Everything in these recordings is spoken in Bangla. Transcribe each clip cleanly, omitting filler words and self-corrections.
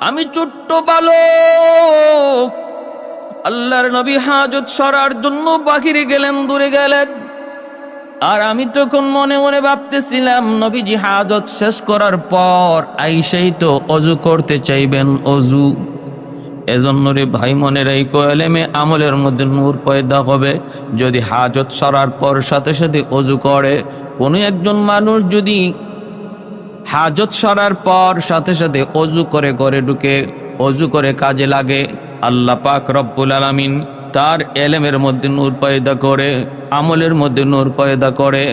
আমি ছোট্ট বালক। আল্লাহর নবী হাজত সরার জন্য বাহিরে গেলেন, দূরে গেলেন। আর আমি তখন মনে মনে ভাবতেছিলাম, নবীজি হাজত শেষ করার পর আইসাই তো অজু করতে চাইবেন, অজু। এজন্য রে ভাই মনে রাখো, এলেমে আমলের মধ্যে নূর পয়দা হবে যদি হাজত সরার পর সাথে সাথে অজু করে। কোনো একজন মানুষ যদি হাজত সরার পর সাথে সাথে অজু করে ঘরে ঢুকে, অজু করে কাজে লাগে, আল্লাহ পাক রব্বুল আলামিন তার এলেমের মধ্যে নূর পয়দা করে, আমলের মধ্যে নূর পয়দা করে।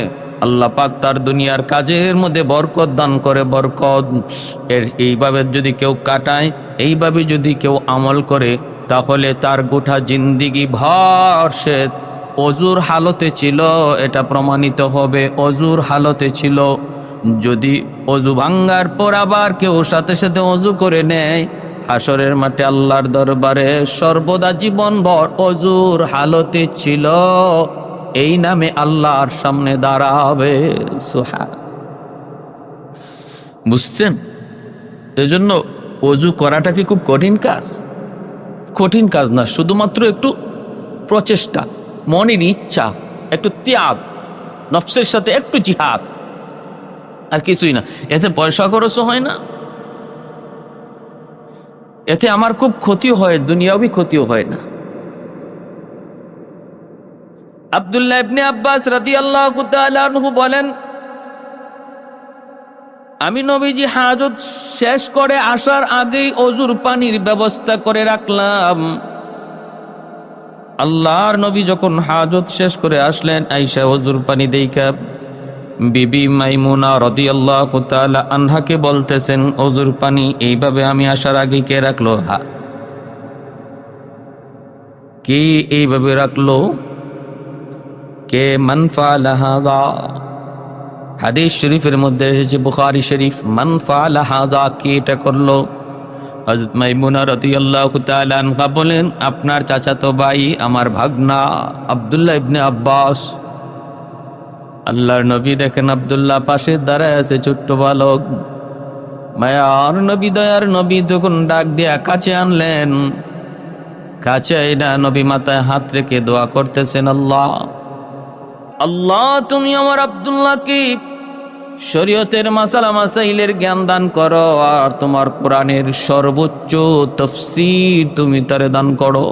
আল্লাহ পাক তার দুনিয়ার কাজের মধ্যে বরকত দান করে, বরকত। এইভাবে যদি কেউ কাটায়, এইভাবে যদি কেউ আমল করে, তাহলে তার গোটা জিন্দিগি ভর সে অজুর হালতে ছিল, এটা প্রমাণিত হবে অজুর হালতে ছিল। যদি অজু ভাঙ্গার পর আবার কেউ সাথে সাথে অজু করে নেয়, হাসরের মাঠে আল্লাহর দরবারে সর্বদা জীবনভর অজুর হালতে ছিল, এই নামে আল্লাহর সামনে দাঁড়াবে। বুঝছেন? এজন্য অজু করাটা কি খুব কঠিন কাজ? কঠিন কাজ না, শুধুমাত্র একটু প্রচেষ্টা, মনের ইচ্ছা, একটু ত্যাগ, নফসের সাথে একটু জিহাদ, আর কিছুই না। এতে পয়সা খরচও হয় না, এতে আমার খুব ক্ষতিও হয়, দুনিয়াবি ক্ষতিও হয় না। আব্দুল্লাহ ইবনে আব্বাস রাদিয়াল্লাহু তাআলা আনহু বলেন, আমি নবীজি হাজত শেষ করে আসার আগেই অজুর পানির ব্যবস্থা করে রাখলাম। আল্লাহর নবী যখন হাজত শেষ করে আসলেন, আয়েশা অজুর পানি দেইখা বিবি মাইমুনা রাদিয়াল্লাহু তাআলা আনহাকে বলতেছেন, অজুর পানি এইভাবে আমি আসার আগে কে রাখলো? কে এইভাবে রাখলো? কে? মান ফাআলা হাযা। হাদিস শরীফের মধ্যে এসেছে, বুখারী শরীফ, মান ফাআলা হাযা, কে এটা করলো? হযরত মাইমুনা রাদিয়াল্লাহু তাআলা আনহা বলেন, আপনার চাচাতো ভাই, আমার ভাগনা আব্দুল্লাহ ইবনে আব্বাস। আল্লাহর নবী দেখেন আব্দুল্লাহ পাশে দাঁড়ায় আছে, ছোট্ট বালক। মায়ার নবী, দয়ার নবী যখন ডাক দিয়া কাছে আনলেন, কাছে না নবী মাথায় হাত রেখে দোয়া করতেছেন, আল্লাহ আল্লাহ, তুমি আমার আব্দুল্লাহকে শরীয়তের মাসালা মাসাইলের জ্ঞান দান করো, আর তোমার কোরআনের সর্বোচ্চ তাফসীর তুমি তারে দান করো।